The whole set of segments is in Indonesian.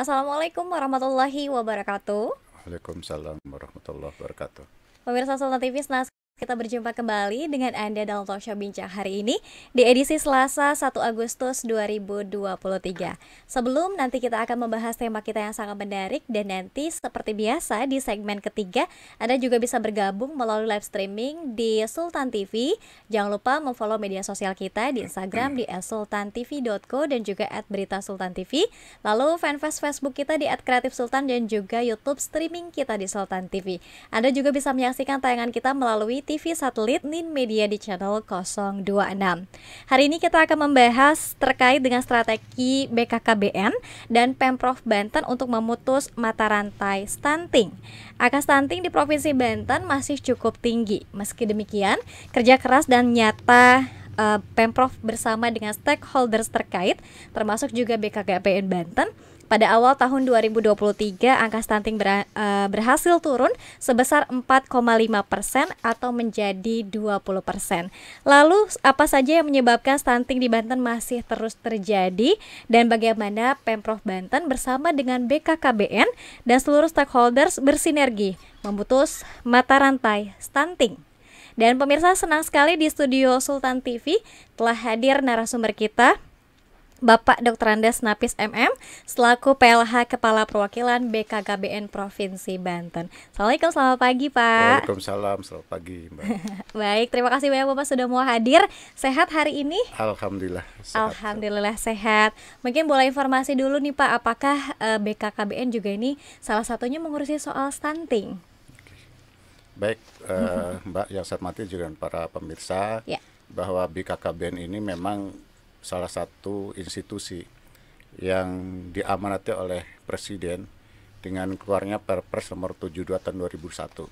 Assalamualaikum warahmatullahi wabarakatuh. Waalaikumsalam warahmatullahi wabarakatuh. Pemirsa Sultan TV, kita berjumpa kembali dengan Anda dalam Talkshow Bincang hari ini di edisi Selasa 1 Agustus 2023. Sebelum nanti kita akan membahas tema kita yang sangat menarik, dan nanti seperti biasa di segmen ketiga Anda juga bisa bergabung melalui live streaming di Sultan TV. Jangan lupa memfollow media sosial kita di Instagram di @sultantv.co dan juga @beritasultantv. Lalu fanpage Facebook kita di @kreatifsultan dan juga YouTube streaming kita di Sultan TV. Anda juga bisa menyaksikan tayangan kita melalui TV satelit Nin Media di channel 026. Hari ini kita akan membahas terkait dengan strategi BKKBN dan Pemprov Banten untuk memutus mata rantai stunting. Angka stunting di Provinsi Banten masih cukup tinggi. Meski demikian, kerja keras dan nyata Pemprov bersama dengan stakeholders terkait, termasuk juga BKKBN Banten, pada awal tahun 2023, angka stunting berhasil turun sebesar 4,5% atau menjadi 20%. Lalu, apa saja yang menyebabkan stunting di Banten masih terus terjadi, dan bagaimana Pemprov Banten bersama dengan BKKBN dan seluruh stakeholders bersinergi memutus mata rantai stunting. Dan pemirsa, senang sekali di studio Sultan TV telah hadir narasumber kita, Bapak Dr. Andes Nafis MM selaku PLH Kepala Perwakilan BKKBN Provinsi Banten. Assalamualaikum, selamat pagi Pak. Waalaikumsalam, selamat pagi Mbak. Baik, terima kasih banyak Bapak sudah mau hadir. Sehat hari ini? Alhamdulillah sehat. Alhamdulillah sehat. Mungkin boleh informasi dulu nih Pak, apakah BKKBN juga ini salah satunya mengurusi soal stunting? Baik Mbak, yang saya hormati juga para pemirsa, Ya. bahwa BKKBN ini memang salah satu institusi yang diamanati oleh Presiden dengan keluarnya Perpres nomor 72 tahun 2001.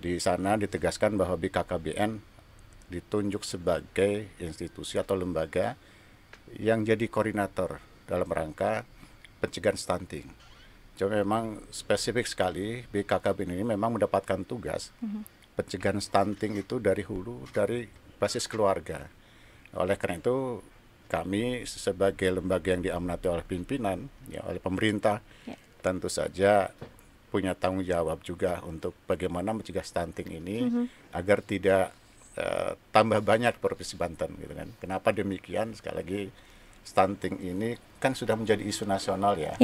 Di sana ditegaskan bahwa BKKBN ditunjuk sebagai institusi atau lembaga yang jadi koordinator dalam rangka pencegahan stunting. Cuma memang spesifik sekali BKKBN ini memang mendapatkan tugas pencegahan stunting itu dari hulu, dari basis keluarga. Oleh karena itu kami sebagai lembaga yang diamanati oleh pimpinan, ya, oleh pemerintah, tentu saja punya tanggung jawab juga untuk bagaimana mencegah stunting ini agar tidak tambah banyak di Provinsi Banten, gitu kan. Kenapa demikian? Sekali lagi, stunting ini kan sudah menjadi isu nasional ya.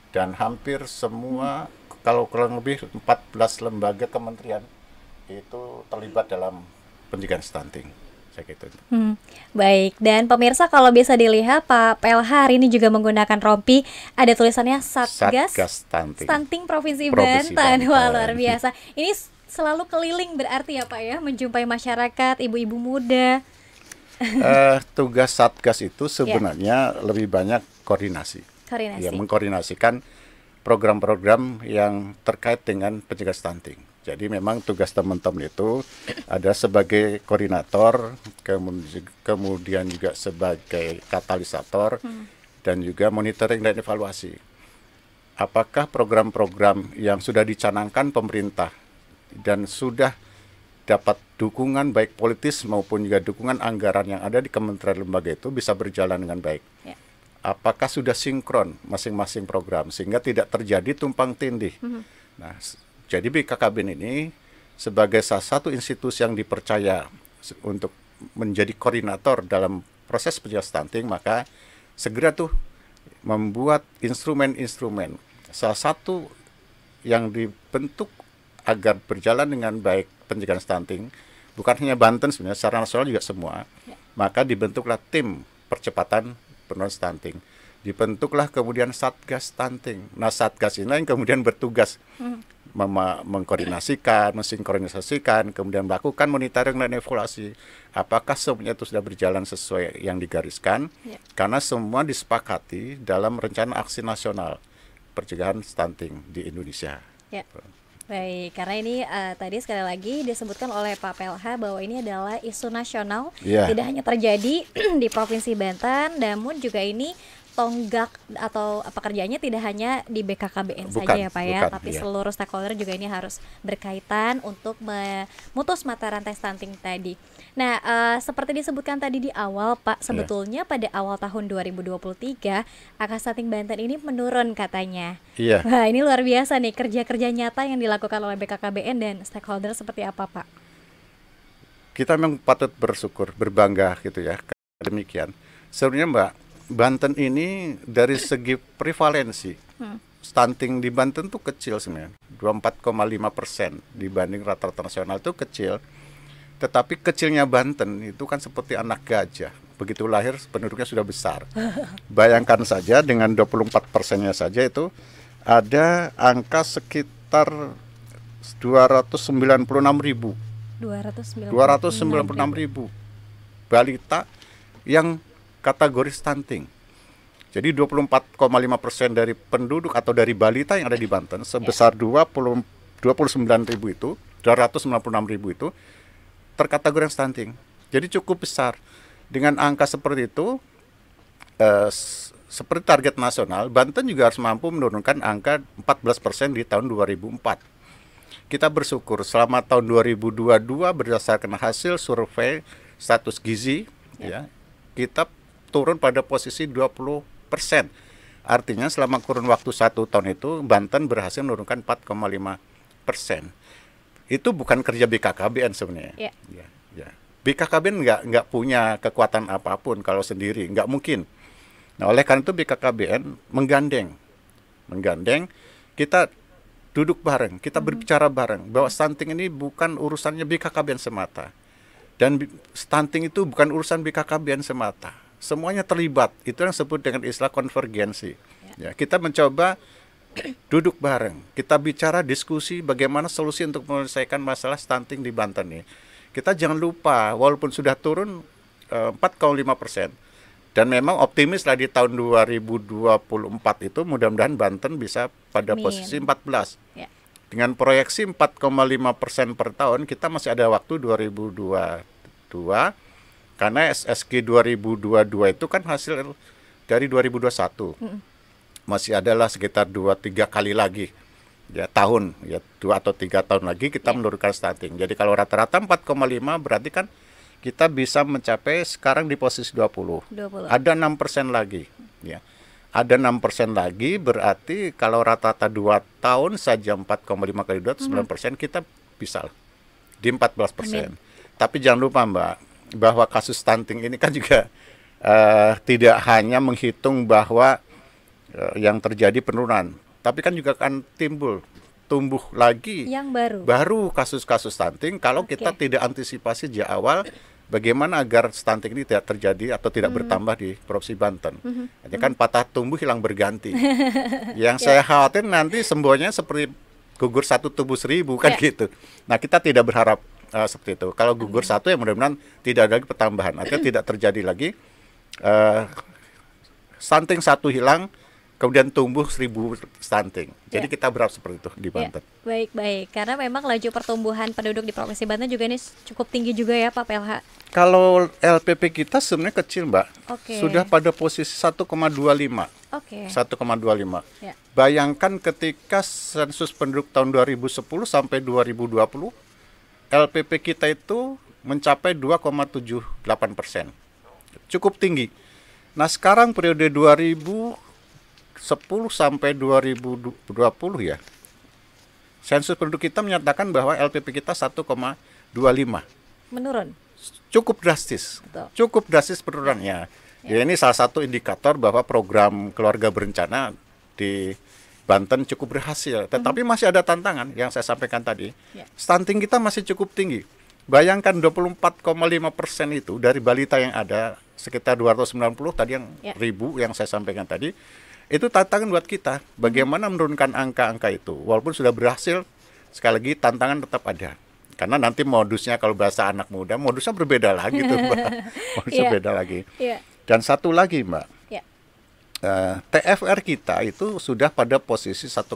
Dan hampir semua, kalau kurang lebih 14 lembaga kementerian itu terlibat dalam pencegahan stunting. Gitu. Baik, dan pemirsa kalau bisa dilihat Pak PLH hari ini juga menggunakan rompi, ada tulisannya Satgas Stunting Provinsi Banten. Wah, luar biasa. Ini selalu keliling berarti ya Pak ya, menjumpai masyarakat, ibu-ibu muda. Tugas Satgas itu sebenarnya lebih banyak koordinasi. Ya, mengkoordinasikan program-program yang terkait dengan pencegahan stunting. Jadi memang tugas teman-teman itu ada sebagai koordinator, kemudian juga sebagai katalisator, dan juga monitoring dan evaluasi. Apakah program-program yang sudah dicanangkan pemerintah dan sudah dapat dukungan baik politis maupun juga dukungan anggaran yang ada di kementerian lembaga itu bisa berjalan dengan baik? Apakah sudah sinkron masing-masing program sehingga tidak terjadi tumpang tindih? Nah, jadi BKKBN ini sebagai salah satu institusi yang dipercaya untuk menjadi koordinator dalam proses pencegahan stunting, maka segera tuh membuat instrumen-instrumen. Salah satu yang dibentuk agar berjalan dengan baik pencegahan stunting, bukan hanya Banten sebenarnya, secara nasional juga semua, maka dibentuklah tim percepatan penurunan stunting. Dibentuklah kemudian Satgas Stunting. Nah, Satgas ini yang kemudian bertugas mengkoordinasikan, mensinkronisasikan, kemudian melakukan monitoring dan evaluasi. Apakah semuanya itu sudah berjalan sesuai yang digariskan? Karena semua disepakati dalam rencana aksi nasional pencegahan stunting di Indonesia. Baik, karena ini tadi sekali lagi disebutkan oleh Pak PLH bahwa ini adalah isu nasional, tidak hanya terjadi di Provinsi Banten, namun juga ini tonggak atau pekerjaannya tidak hanya di BKKBN saja ya Pak ya, tapi seluruh stakeholder juga ini harus berkaitan untuk memutus mata rantai stunting tadi. Nah, seperti disebutkan tadi di awal Pak, sebetulnya pada awal tahun 2023 angka stunting Banten ini menurun katanya. Iya. Wah, ini luar biasa nih kerja-kerja nyata yang dilakukan oleh BKKBN dan stakeholder seperti apa Pak? Kita memang patut bersyukur, berbangga gitu ya. Demikian. Sebenarnya Mbak, Banten ini dari segi prevalensi stunting di Banten tuh kecil sebenarnya, 24,5% dibanding rata-rata nasional itu kecil. Tetapi kecilnya Banten itu kan seperti anak gajah. Begitu lahir penduduknya sudah besar. Bayangkan saja dengan 24%-nya saja itu ada angka sekitar 296.000 balita yang kategori stunting. Jadi 24,5% dari penduduk atau dari balita yang ada di Banten sebesar 29.000 itu, 296.000 itu terkategori stunting. Jadi cukup besar. Dengan angka seperti itu, seperti target nasional, Banten juga harus mampu menurunkan angka 14% di tahun 2004. Kita bersyukur selama tahun 2022 berdasarkan hasil survei status gizi, ya, kita turun pada posisi 20%. Artinya selama kurun waktu 1 tahun itu Banten berhasil menurunkan 4,5%. Itu bukan kerja BKKBN sebenarnya. Ya. BKKBN nggak punya kekuatan apapun kalau sendiri, nggak mungkin. Nah, oleh karena itu BKKBN menggandeng kita duduk bareng, kita berbicara bareng bahwa stunting ini bukan urusannya BKKBN semata. Dan stunting itu bukan urusan BKKBN semata. Semuanya terlibat. Itu yang disebut dengan istilah konvergensi. Ya, kita mencoba duduk bareng. Kita bicara diskusi bagaimana solusi untuk menyelesaikan masalah stunting di Banten ini. Kita jangan lupa, walaupun sudah turun 4,5%. Dan memang optimis lah di tahun 2024 itu mudah-mudahan Banten bisa pada posisi 14. Dengan proyeksi 4,5% per tahun, kita masih ada waktu 2022. Karena SSG 2022 itu kan hasil dari 2021. Masih adalah sekitar 2-3 kali lagi. Ya, tahun, ya 2 atau 3 tahun lagi kita menurunkan stunting. Jadi kalau rata-rata 4,5 berarti kan kita bisa mencapai sekarang di posisi 20. Ada 6% lagi. Ya. Ada 6% lagi berarti kalau rata-rata 2 tahun saja 4,5 kali 2 9%, kita bisa di 14%. Tapi jangan lupa Mbak, bahwa kasus stunting ini kan juga tidak hanya menghitung bahwa yang terjadi penurunan, tapi kan juga akan tumbuh lagi yang baru kasus-kasus stunting kalau kita tidak antisipasi sejak awal bagaimana agar stunting ini tidak terjadi atau tidak bertambah di Provinsi Banten. Hanya kan patah tumbuh hilang berganti. Yang saya khawatir nanti sembuhnya seperti gugur 1 tumbuh 1000 kan gitu. Nah, kita tidak berharap seperti itu. Kalau gugur 1 ya mudah-mudahan tidak ada lagi pertambahan. Artinya tidak terjadi lagi stunting 1 hilang kemudian tumbuh 1000 stunting. Jadi kita berharap seperti itu di Banten. Baik. Karena memang laju pertumbuhan penduduk di Provinsi Banten juga ini cukup tinggi juga ya Pak PLH. Kalau LPP kita sebenarnya kecil Mbak. Sudah pada posisi 1,25. 1,25. Bayangkan ketika sensus penduduk tahun 2010 sampai 2020, LPP kita itu mencapai 2,78%. Cukup tinggi. Nah, sekarang periode 2010 sampai 2020 ya, sensus penduduk kita menyatakan bahwa LPP kita 1,25. Menurun. Cukup drastis. Cukup drastis penurunannya. Ya, ini salah satu indikator bahwa program keluarga berencana di Banten cukup berhasil. Tetapi masih ada tantangan yang saya sampaikan tadi. Stunting kita masih cukup tinggi. Bayangkan 24,5% itu dari balita yang ada sekitar 290 tadi yang ribu yang saya sampaikan tadi. Itu tantangan buat kita, bagaimana menurunkan angka-angka itu. Walaupun sudah berhasil, sekali lagi tantangan tetap ada. Karena nanti modusnya kalau bahasa anak muda, modusnya berbeda lagi tuh Mbak. Modusnya beda lagi. Dan satu lagi Mbak, TFR kita itu sudah pada posisi 1,9.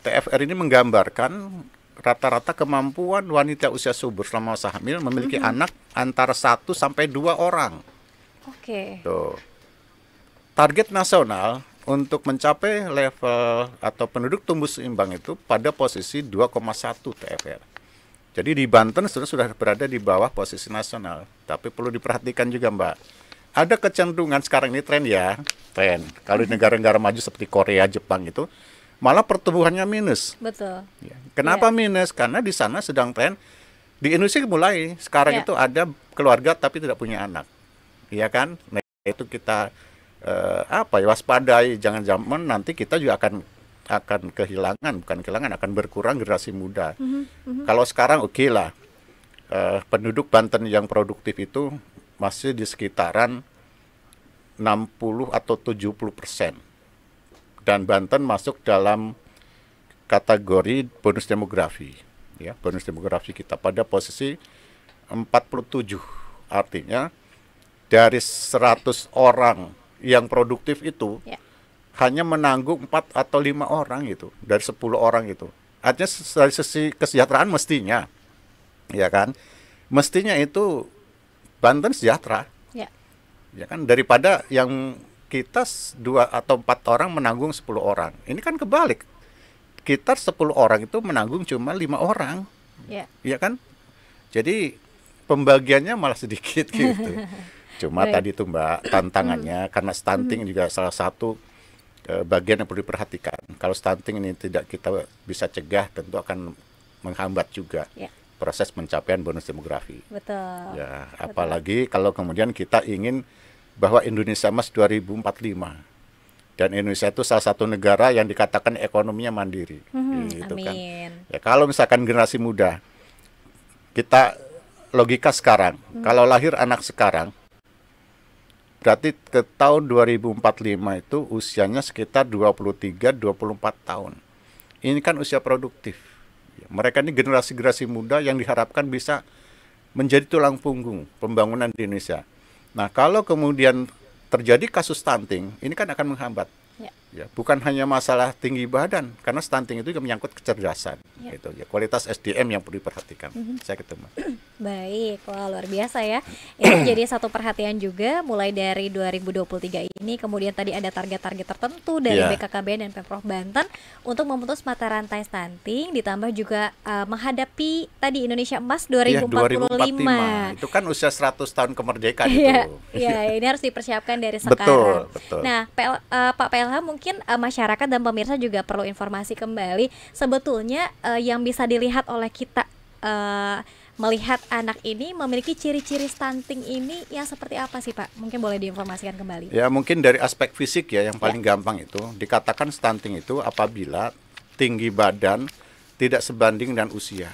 TFR ini menggambarkan rata-rata kemampuan wanita usia subur selama masa hamil memiliki anak antara 1 sampai 2 orang. Oke. Tuh. target nasional untuk mencapai level atau penduduk tumbuh seimbang itu pada posisi 2,1 TFR. Jadi di Banten sudah berada di bawah posisi nasional. Tapi perlu diperhatikan juga Mbak, ada kecenderungan sekarang ini tren. Kalau di negara-negara maju seperti Korea, Jepang itu malah pertumbuhannya minus. Betul. Ya. Kenapa minus? Karena di sana sedang tren. Di Indonesia mulai sekarang itu ada keluarga tapi tidak punya anak, ya kan? Nah, itu kita waspadai, jangan nanti kita juga akan akan berkurang generasi muda. Kalau sekarang oke lah, penduduk Banten yang produktif itu masih di sekitaran 60 atau 70%. Dan Banten masuk dalam kategori bonus demografi. Ya, bonus demografi kita pada posisi 47. Artinya dari 100 orang yang produktif itu hanya menanggung 4 atau 5 orang itu dari 10 orang itu. Artinya dari sisi kesejahteraan mestinya, ya kan? Mestinya itu Banten sejahtera. Ya kan, daripada yang kita 2 atau 4 orang menanggung 10 orang. Ini kan kebalik. Kita 10 orang itu menanggung cuma 5 orang. Ya kan? Jadi pembagiannya malah sedikit gitu. Cuma tadi tuh Mbak, tantangannya karena stunting juga salah satu bagian yang perlu diperhatikan. Kalau stunting ini tidak kita bisa cegah, tentu akan menghambat juga proses pencapaian bonus demografi. Betul. Ya, apalagi kalau kemudian kita ingin bahwa Indonesia Emas 2045. Dan Indonesia itu salah satu negara yang dikatakan ekonominya mandiri. Gitu amin. Kan. Ya, kalau misalkan generasi muda, kita logika sekarang, kalau lahir anak sekarang, berarti ke tahun 2045 itu usianya sekitar 23-24 tahun. Ini kan usia produktif. Mereka ini generasi-generasi muda yang diharapkan bisa menjadi tulang punggung pembangunan di Indonesia. Nah, kalau kemudian terjadi kasus stunting, ini kan akan menghambat. Ya, bukan hanya masalah tinggi badan, karena stunting itu juga menyangkut kecerdasan. Gitu, ya, kualitas SDM yang perlu diperhatikan. Saya ketemu. Baik, wah luar biasa ya. Ini jadi satu perhatian juga mulai dari 2023 ini. Kemudian tadi ada target-target tertentu dari BKKBN dan Pemprov Banten untuk memutus mata rantai stunting, ditambah juga menghadapi tadi Indonesia Emas 2045. Itu kan usia 100 tahun kemerdekaan itu. Iya, ini harus dipersiapkan dari sekarang. Betul. Nah, Pak PLH mungkin masyarakat dan pemirsa juga perlu informasi kembali sebetulnya yang bisa dilihat oleh kita melihat anak ini memiliki ciri-ciri stunting ini yang seperti apa sih Pak? Mungkin boleh diinformasikan kembali. Ya, mungkin dari aspek fisik ya yang paling gampang itu dikatakan stunting itu apabila tinggi badan tidak sebanding dengan usia.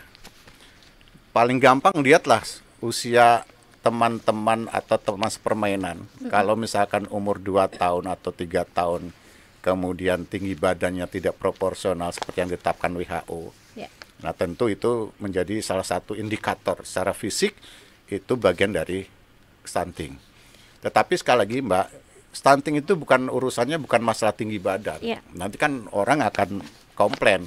Paling gampang lihatlah usia teman-teman atau teman sepermainan. Kalau misalkan umur 2 tahun atau 3 tahun kemudian tinggi badannya tidak proporsional seperti yang ditetapkan WHO. Nah, tentu itu menjadi salah satu indikator secara fisik itu bagian dari stunting. Tetapi sekali lagi Mbak, stunting itu urusannya bukan masalah tinggi badan. Nanti kan orang akan komplain.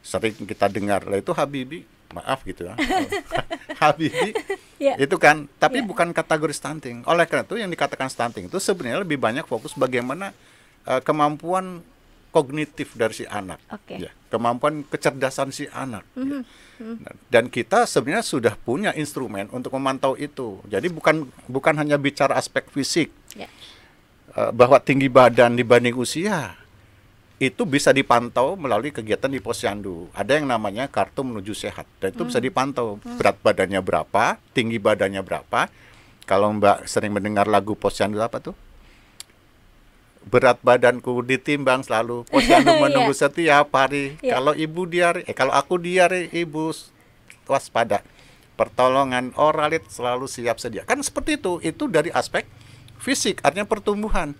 Sering kita dengar, lah itu Habibie, maaf gitu ya. Habibie itu kan, tapi bukan kategori stunting. Oleh karena itu yang dikatakan stunting itu sebenarnya lebih banyak fokus bagaimana kemampuan kognitif dari si anak, kemampuan kecerdasan si anak. Dan kita sebenarnya sudah punya instrumen untuk memantau itu. Jadi bukan hanya bicara aspek fisik, bahwa tinggi badan dibanding usia itu bisa dipantau melalui kegiatan di Posyandu. Ada yang namanya kartu menuju sehat, dan itu bisa dipantau berat badannya berapa, tinggi badannya berapa. Kalau Mbak sering mendengar lagu Posyandu apa tuh? Berat badanku ditimbang selalu, Posyandu menunggu setiap hari. Kalau ibu diare, kalau aku diare, ibu waspada. Pertolongan oralit selalu siap sedia. Kan seperti itu. Itu dari aspek fisik, artinya pertumbuhan.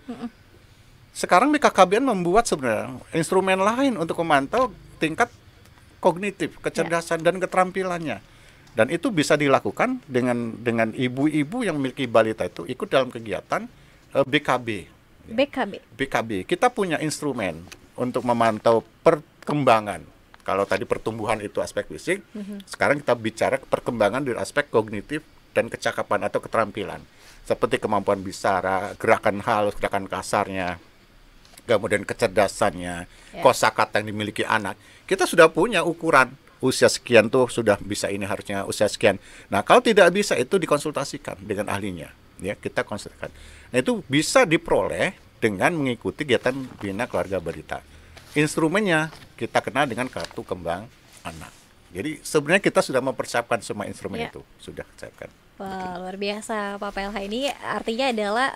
Sekarang BKKBN membuat sebenarnya instrumen lain untuk memantau tingkat kognitif, kecerdasan dan keterampilannya. Dan itu bisa dilakukan dengan ibu-ibu yang memiliki balita itu ikut dalam kegiatan BKB. BKB. Kita punya instrumen untuk memantau perkembangan. Kalau tadi pertumbuhan itu aspek fisik, sekarang kita bicara perkembangan dari aspek kognitif dan kecakapan atau keterampilan seperti kemampuan bicara, gerakan halus, gerakan kasarnya, kemudian kecerdasannya, kosakata yang dimiliki anak. Kita sudah punya ukuran usia sekian tuh sudah bisa, ini harusnya usia sekian. Nah, kalau tidak bisa itu dikonsultasikan dengan ahlinya, ya kita konsultasikan. Nah, itu bisa diperoleh dengan mengikuti kegiatan Bina Keluarga Balita. Instrumennya kita kenal dengan kartu kembang anak. Jadi sebenarnya kita sudah mempersiapkan semua instrumen itu, sudah siapkan. Wah, luar biasa Pak PLH. Ini artinya adalah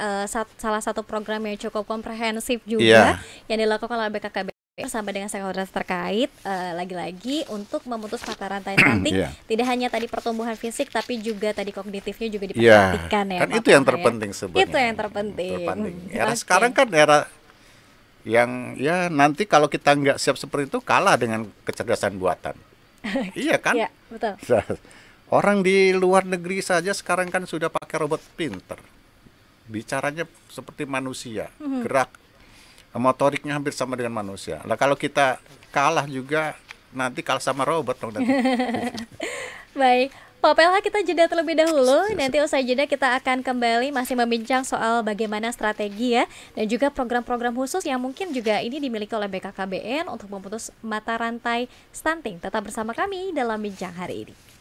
salah satu program yang cukup komprehensif juga yang dilakukan oleh BKKBN bersama dengan stakeholder terkait, lagi-lagi untuk memutus mata rantai stunting. Tidak hanya tadi pertumbuhan fisik, tapi juga tadi kognitifnya juga diperhatikan ya. Kan itu yang terpenting sebenarnya. Itu yang terpenting. Era sekarang kan era yang ya nanti kalau kita nggak siap seperti itu kalah dengan kecerdasan buatan. Iya kan? Iya, betul. Orang di luar negeri saja sekarang kan sudah pakai robot pinter. Bicaranya seperti manusia, gerak motoriknya hampir sama dengan manusia. Nah, kalau kita kalah juga nanti kalah sama robot dong nanti. Baik, Pak PLH, kita jeda terlebih dahulu. Nanti usai jeda kita akan kembali masih membincang soal bagaimana strategi ya, dan juga program-program khusus yang mungkin juga ini dimiliki oleh BKKBN untuk memutus mata rantai stunting. Tetap bersama kami dalam bincang hari ini.